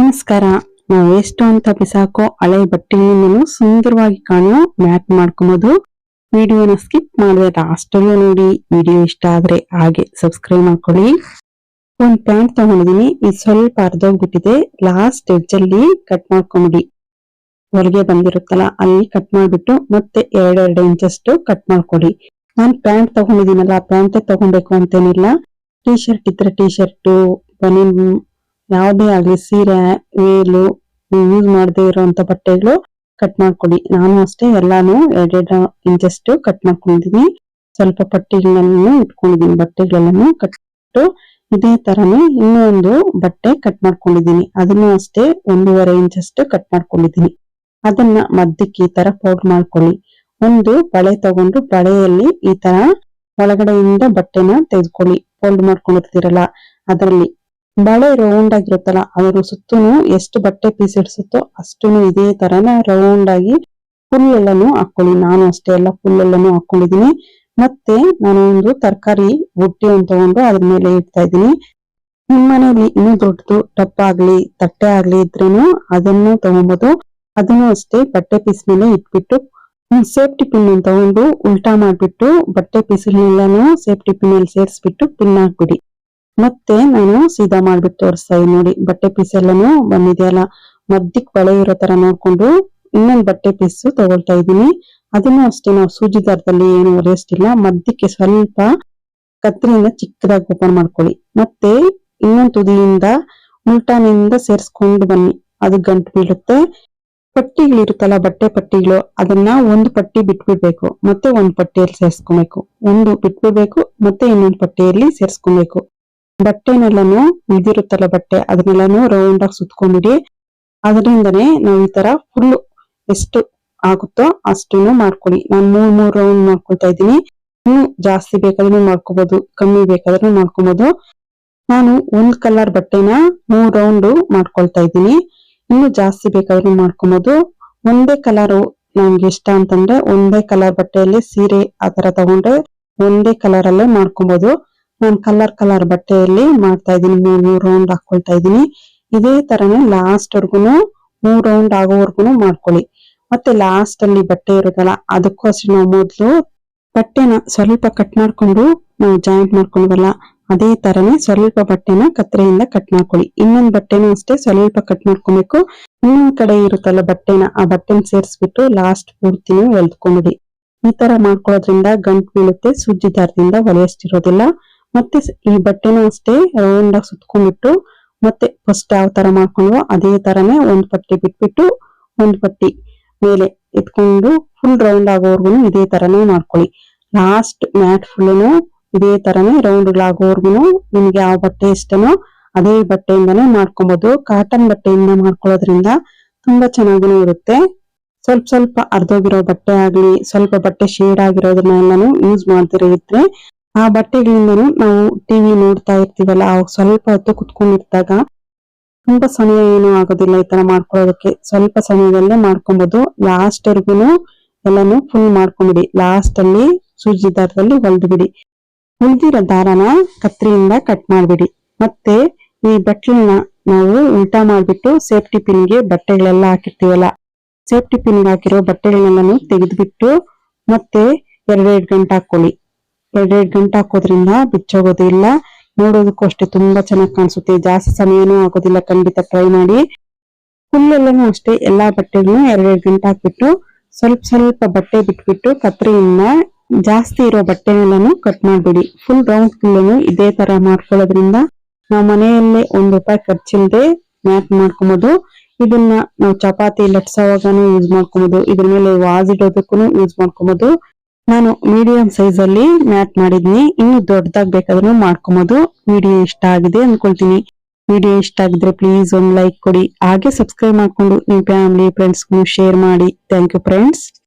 ನಮಸ್ಕಾರ. ನಾವು ವೇಸ್ಟ್ ಅಂತ ಬಿಸಾಕೋ ಹಳೆ ಬಟ್ಟೆಗಳನ್ನು ಸುಂದರವಾಗಿ ಕಾಣೋ ಮ್ಯಾಟ್ ಮಾಡ್ಕೊಬೋದು. ವಿಡಿಯೋನ ಸ್ಕಿಪ್ ಮಾಡದೆ ಲಾಸ್ಟ್ ನೋಡಿ. ವಿಡಿಯೋ ಇಷ್ಟ ಆದ್ರೆ ಹಾಗೆ ಸಬ್ಸ್ಕ್ರೈಬ್ ಮಾಡ್ಕೊಳ್ಳಿ. ಒಂದ್ ಪ್ಯಾಂಟ್ ತಗೊಂಡಿದೀನಿ, ಇದು ಸ್ವಲ್ಪ ಅರ್ಧೋಗ್ಬಿಟ್ಟಿದೆ. ಲಾಸ್ಟ್ ಎಡ್ಜ್ ಅಲ್ಲಿ ಕಟ್ ಮಾಡ್ಕೊಂಬಿಡಿ. ಹೊರಗೆ ಬಂದಿರುತ್ತಲ್ಲ ಅಲ್ಲಿ ಕಟ್ ಮಾಡ್ಬಿಟ್ಟು ಮತ್ತೆ 2 ಇಂಚಷ್ಟು ಕಟ್ ಮಾಡ್ಕೊಳ್ಳಿ. ನಾನ್ ಪ್ಯಾಂಟ್ ತಗೊಂಡಿದೀನಲ್ಲ, ಪ್ಯಾಂಟ್ ತಗೊಬೇಕು ಅಂತೇನಿಲ್ಲ. ಟೀ ಶರ್ಟ್ ಇದ್ರೆ ಟೀ ಶರ್ಟ್, ಬನಿಯನ್, ಯಾವುದೇ ಆಗ್ಲಿ, ಸೀರೆ, ವೇಲು, ಯೂಸ್ ಮಾಡದೇ ಇರುವಂತ ಬಟ್ಟೆಗಳು ಕಟ್ ಮಾಡ್ಕೊಡಿ. ನಾನು ಅಷ್ಟೇ ಎಲ್ಲಾನು 2 ಇಂಚಷ್ಟು ಕಟ್ ಮಾಡ್ಕೊಂಡಿದೀನಿ. ಸ್ವಲ್ಪ ಪಟ್ಟಿಗಳನ್ನು ಇಟ್ಕೊಂಡಿದೀನಿ. ಬಟ್ಟೆಗಳೆಲ್ಲನು ಕಟ್ಟು ಇದೇ ತರನೇ ಇನ್ನೊಂದು ಬಟ್ಟೆ ಕಟ್ ಮಾಡ್ಕೊಂಡಿದೀನಿ. ಅದನ್ನು ಅಷ್ಟೇ 1.5 ಇಂಚಷ್ಟು ಕಟ್ ಮಾಡ್ಕೊಂಡಿದೀನಿ. ಅದನ್ನ ಮಧ್ಯಕ್ಕೆ ಈ ತರ ಫೋಲ್ಡ್ ಮಾಡ್ಕೊಳ್ಳಿ. ಒಂದು ಬಳೆ ತಗೊಂಡು ಬಳೆಯಲ್ಲಿ ಈ ತರ ಒಳಗಡೆಯಿಂದ ಬಟ್ಟೆನ ತೆಗೆದುಕೊಳ್ಳಿ. ಫೋಲ್ಡ್ ಮಾಡ್ಕೊಂಡಿರ್ತೀರಲ್ಲ ಅದರಲ್ಲಿ ಬಳೆ ರೌಂಡ್ ಆಗಿರುತ್ತಲ್ಲ ಅದ್ರ ಸುತ್ತನು ಎಷ್ಟು ಬಟ್ಟೆ ಪೀಸ್ ಇಡ್ಸುತ್ತೋ ಅಷ್ಟುನು ಇದೇ ತರನ ರೌಂಡ್ ಆಗಿ ಫುಲ್ ಎಲ್ಲಾನು ಹಾಕೊಳ್ಳಿ. ನಾನು ಅಷ್ಟೇ ಎಲ್ಲ ಫುಲ್ ಎಲ್ಲಾನು ಹಾಕೊಂಡಿದೀನಿ. ಮತ್ತೆ ನಾನು ಒಂದು ತರಕಾರಿ ಬುಟ್ಟಿ ಅಂತ ತಗೊಂಡು ಅದ್ರ ಮೇಲೆ ಇಡ್ತಾ ಇದ್ದೀನಿ. ನಿಮ್ ಮನೇಲಿ ಇನ್ನೂ ದೊಡ್ಡದು ಟಪ್ ಆಗ್ಲಿ ತಟ್ಟೆ ಆಗ್ಲಿ ಇದ್ರೇನು ಅದನ್ನು ತಗೊಬೋದು. ಅದನ್ನು ಅಷ್ಟೇ ಬಟ್ಟೆ ಪೀಸ್ ಮೇಲೆ ಇಟ್ಬಿಟ್ಟು ಸೇಫ್ಟಿ ಪಿನ್ ತಗೊಂಡು ಉಲ್ಟಾ ಮಾಡ್ಬಿಟ್ಟು ಬಟ್ಟೆ ಪೀಸ್ಗಳನ್ನೆಲ್ಲಾನು ಸೇಫ್ಟಿ ಪಿನ್ ಅಲ್ಲಿ ಸೇರಿಸ್ಬಿಟ್ಟು ಪಿನ್ ಹಾಕ್ಬಿಡಿ. ಮತ್ತೆ ನಾನು ಸೀದಾ ಮಾಡ್ಬಿಟ್ಟು ತೋರಿಸ್ತಾ ಇದ್ದೀನಿ ನೋಡಿ. ಬಟ್ಟೆ ಪೀಸ್ ಎಲ್ಲಾನು ಬಂದಿದೆಯಲ್ಲ, ಮಧ್ಯಕ್ ಬಳೆ ಇರೋ ತರ ನೋಡ್ಕೊಂಡು ಇನ್ನೊಂದು ಬಟ್ಟೆ ಪೀಸ್ ತಗೊಳ್ತಾ ಇದ್ದೀನಿ. ಅದನ್ನು ಅಷ್ಟೇ ನಾವು ಸೂಜಿ ದಾರದಲ್ಲಿ ಏನು ಹೊಲಿಯಷ್ಟಿಲ್ಲ. ಮಧ್ಯಕ್ಕೆ ಸ್ವಲ್ಪ ಕತ್ರಿಯಿಂದ ಚಿಕ್ಕದಾಗಿ ಓಪನ್ ಮಾಡ್ಕೊಳ್ಳಿ. ಮತ್ತೆ ಇನ್ನೊಂದು ತುದಿಯಿಂದ ಉಲ್ಟಾನಿಂದ ಸೇರ್ಸ್ಕೊಂಡು ಬನ್ನಿ. ಅದು ಗಂಟು ಬೀಳುತ್ತೆ. ಪಟ್ಟಿಗಳಿರುತ್ತಲ್ಲ ಬಟ್ಟೆ ಪಟ್ಟಿಗಳು, ಅದನ್ನ ಒಂದು ಪಟ್ಟಿ ಬಿಟ್ಬಿಡ್ಬೇಕು, ಮತ್ತೆ ಒಂದ್ ಪಟ್ಟಿಯಲ್ಲಿ ಸೇರ್ಸ್ಕೊಬೇಕು. ಒಂದು ಬಿಟ್ಬಿಡ್ಬೇಕು ಮತ್ತೆ ಇನ್ನೊಂದು ಪಟ್ಟಿಯಲ್ಲಿ ಸೇರ್ಸ್ಕೊಬೇಕು. ಬಟ್ಟೆನೆಲ್ಲಾನು ಇದಿರುತ್ತಲ್ಲ ಬಟ್ಟೆ ಅದನ್ನೆಲ್ಲಾನು ರೌಂಡ್ ಆಗಿ ಸುತ್ಕೊಂಡ್ಬಿಡಿ. ಅದರಿಂದನೇ ನಾವು ಈ ತರ ಫುಲ್ ಎಷ್ಟು ಆಗುತ್ತೋ ಅಷ್ಟನ್ನು ಮಾಡ್ಕೊಳ್ಳಿ. ನಾನು 3 ರೌಂಡ್ ಮಾಡ್ಕೊಳ್ತಾ ಇದ್ದೀನಿ. ಇನ್ನು ಜಾಸ್ತಿ ಬೇಕಾದ್ರೂ ಮಾಡ್ಕೋಬಹುದು, ಕಮ್ಮಿ ಬೇಕಾದ್ರೂ ಮಾಡ್ಕೋಬಹುದು. ನಾನು ಒಂದ್ ಕಲರ್ ಬಟ್ಟೆನ 3 ರೌಂಡ್ ಮಾಡ್ಕೊಳ್ತಾ ಇದ್ದೀನಿ. ಇನ್ನು ಜಾಸ್ತಿ ಬೇಕಾದ್ರೂ ಮಾಡ್ಕೊಬಹುದು. ಒಂದೇ ಕಲರ್ ನಮ್ಗೆ ಇಷ್ಟ ಅಂತಂದ್ರೆ ಒಂದೇ ಕಲರ್ ಬಟ್ಟೆಯಲ್ಲಿ ಸೀರೆ ಆತರ ತಗೊಂಡ್ರೆ ಒಂದೇ ಕಲರ್ ಅಲ್ಲೇ ಮಾಡ್ಕೊಬಹುದು. ನಾನು ಕಲರ್ ಬಟ್ಟೆಯಲ್ಲಿ ಮಾಡ್ತಾ ಇದ್ದೀನಿ. 3 ರೌಂಡ್ ಹಾಕೊಳ್ತಾ ಇದ್ದೀನಿ. ಇದೇ ತರನೇ ಲಾಸ್ಟ್ ವರ್ಗುನು 3 ರೌಂಡ್ ಆಗೋವರ್ಗುನು ಮಾಡ್ಕೊಳ್ಳಿ. ಮತ್ತೆ ಲಾಸ್ಟ್ ಅಲ್ಲಿ ಬಟ್ಟೆ ಇರುತ್ತಲ್ಲ ಅದಕ್ಕೋಸ್ಕರ ನಾವು ಮೊದ್ಲು ಬಟ್ಟೆನ ಸ್ವಲ್ಪ ಕಟ್ ಮಾಡ್ಕೊಂಡು ನಾವು ಜಾಯಿಂಟ್ ಮಾಡ್ಕೊಂಡ್ವಲ್ಲ ಅದೇ ತರನೇ ಸ್ವಲ್ಪ ಬಟ್ಟೆನ ಕತ್ರೆಯಿಂದ ಕಟ್ ಮಾಡ್ಕೊಳ್ಳಿ. ಇನ್ನೊಂದು ಬಟ್ಟೆನೂ ಅಷ್ಟೇ ಸ್ವಲ್ಪ ಕಟ್ ಮಾಡ್ಕೊಬೇಕು. ಇನ್ನೊಂದ್ ಕಡೆ ಇರುತ್ತಲ್ಲ ಬಟ್ಟೆನ, ಆ ಬಟ್ಟೆನ ಸೇರಿಸ್ಬಿಟ್ಟು ಲಾಸ್ಟ್ ಪೂರ್ತಿನೂ ಎಳ್ದ್ಕೊಂಡ್ಬಿಡಿ. ಈ ತರ ಮಾಡ್ಕೊಳ್ಳೋದ್ರಿಂದ ಗಂಟು ಬೀಳುತ್ತೆ, ಸೂಜಿ ದಾರದಿಂದ ಹೊಲಿಯಷ್ಟಿರೋದಿಲ್ಲ. ಮತ್ತೆ ಈ ಬಟ್ಟೆನೂ ಅಷ್ಟೇ ರೌಂಡ್ ಆಗಿ ಸುತ್ಕೊಂಡ್ಬಿಟ್ಟು ಮತ್ತೆ ಫಸ್ಟ್ ಯಾವ ತರ ಮಾಡ್ಕೊಂಡ್ವೋ ಅದೇ ತರನೇ ಒಂದ್ ಪಟ್ಟಿ ಬಿಟ್ಬಿಟ್ಟು ಒಂದ್ ಪಟ್ಟಿ ಮೇಲೆ ಎತ್ಕೊಂಡು ಫುಲ್ ರೌಂಡ್ ಆಗೋವರ್ಗುನು ಇದೇ ತರನೇ ಮಾಡ್ಕೊಳ್ಳಿ. ಲಾಸ್ಟ್ ಮ್ಯಾಟ್ ಫುಲ್ನು ಇದೇ ತರನೇ ರೌಂಡ್ಗಳಾಗೋವರ್ಗುನು ನಿಮ್ಗೆ ಯಾವ ಬಟ್ಟೆ ಇಷ್ಟನೋ ಅದೇ ಬಟ್ಟೆಯಿಂದಾನೇ ಮಾಡ್ಕೊಬಹುದು. ಕಾಟನ್ ಬಟ್ಟೆಯಿಂದ ಮಾಡ್ಕೊಳ್ಳೋದ್ರಿಂದ ತುಂಬಾ ಚೆನ್ನಾಗಿನೂ ಇರುತ್ತೆ. ಸ್ವಲ್ಪ ಅರ್ಧೋಗಿರೋ ಬಟ್ಟೆ ಆಗ್ಲಿ, ಸ್ವಲ್ಪ ಬಟ್ಟೆ ಶೇಡ್ ಆಗಿರೋದನ್ನೆಲ್ಲಾನು ಯೂಸ್ ಮಾಡ್ತಿರೋ ಇದ್ರೆ ಆ ಬಟ್ಟೆಗಳಿಂದನೂ ನಾವು ಟಿವಿ ನೋಡ್ತಾ ಇರ್ತೀವಲ್ಲ, ಅವಾಗ ಸ್ವಲ್ಪ ಹೊತ್ತು ಕುತ್ಕೊಂಡಿರ್ತಾಗ ತುಂಬಾ ಸಮಯ ಏನು ಆಗೋದಿಲ್ಲ ಈ ತರ ಮಾಡ್ಕೊಳ್ಳೋದಕ್ಕೆ. ಸ್ವಲ್ಪ ಸಮಯದಲ್ಲೇ ಮಾಡ್ಕೊಬಹುದು. ಲಾಸ್ಟ್ ವರ್ಗುನು ಎಲ್ಲಾನು ಫುಲ್ ಮಾಡ್ಕೊಂಡ್ಬಿಡಿ. ಲಾಸ್ಟ್ ಅಲ್ಲಿ ಸೂಜಿ ದಾರದಲ್ಲಿ ಹೊಲ್ದು ಬಿಡಿ. ಉಳಿದಿರೋ ದಾರನ ಕತ್ರಿಯಿಂದ ಕಟ್ ಮಾಡ್ಬಿಡಿ. ಮತ್ತೆ ಈ ಬಟ್ಟೆಗಳನ್ನ ನಾವು ಉಲ್ಟಾ ಮಾಡ್ಬಿಟ್ಟು ಸೇಫ್ಟಿ ಪಿನ್ಗೆ ಬಟ್ಟೆಗಳೆಲ್ಲ ಹಾಕಿರ್ತೀವಲ್ಲ, ಸೇಫ್ಟಿ ಪಿನ್ ಹಾಕಿರೋ ಬಟ್ಟೆಗಳನ್ನೆಲ್ಲಾನು ತೆಗೆದ್ಬಿಟ್ಟು ಮತ್ತೆ 2 ಗಂಟೆ ಹಾಕೊಳ್ಳಿ. 2 ಗಂಟೆ ಹಾಕೋದ್ರಿಂದ ಬಿಚ್ಚೋಗೋದಿಲ್ಲ. ನೋಡೋದಕ್ಕೂ ಅಷ್ಟೇ ತುಂಬಾ ಚೆನ್ನಾಗಿ ಕಾಣಿಸುತ್ತೆ. ಜಾಸ್ತಿ ಸಮಯನೂ ಆಗೋದಿಲ್ಲ. ಖಂಡಿತ ಟ್ರೈ ಮಾಡಿ. ಫುಲ್ ಎಲ್ಲಾನು ಅಷ್ಟೇ ಎಲ್ಲಾ ಬಟ್ಟೆಗಳನ್ನು 2 ಗಂಟೆ ಹಾಕ್ಬಿಟ್ಟು ಸ್ವಲ್ಪ ಬಟ್ಟೆ ಬಿಟ್ಬಿಟ್ಟು ಕತ್ರಿಯಿಂದ ಜಾಸ್ತಿ ಇರೋ ಬಟ್ಟೆನೆಲ್ಲಾನು ಕಟ್ ಮಾಡ್ಬಿಡಿ. ಫುಲ್ ರೌಂಡ್ ಫುಲ್ಲು ಇದೇ ತರ ಮಾಡ್ಕೊಳ್ಳೋದ್ರಿಂದ ನಾವು ಮನೆಯಲ್ಲೇ ₹1 ಖರ್ಚಿಲ್ದೆ ಮ್ಯಾಟ್ ಮಾಡ್ಕೊಬಹುದು. ಇದನ್ನ ನಾವು ಚಪಾತಿ ಲಟ್ಸೋವಾಗನು ಯೂಸ್ ಮಾಡ್ಕೊಬಹುದು. ಇದ್ರ ಮೇಲೆ ವಾಸ್ ಇಡೋದಕ್ಕೂ ಯೂಸ್ ಮಾಡ್ಕೊಬಹುದು. ನಾನು ಮೀಡಿಯಂ ಸೈಜ್ ಅಲ್ಲಿ ಮ್ಯಾಟ್ ಮಾಡಿದೀನಿ. ಇನ್ನು ದೊಡ್ಡದಾಗ್ ಬೇಕಾದ್ರೂ ಮಾಡ್ಕೊಬಹುದು. ವಿಡಿಯೋ ಇಷ್ಟ ಆಗಿದೆ ಅನ್ಕೊಳ್ತೀನಿ. ವಿಡಿಯೋ ಇಷ್ಟ ಆಗಿದ್ರೆ ಪ್ಲೀಸ್ ಒಂದು ಲೈಕ್ ಕೊಡಿ. ಹಾಗೆ ಸಬ್ಸ್ಕ್ರೈಬ್ ಮಾಡ್ಕೊಂಡು ನಿಮ್ ಫ್ಯಾಮಿಲಿ ಫ್ರೆಂಡ್ಸ್ಗೂ ಶೇರ್ ಮಾಡಿ. Thank you friends.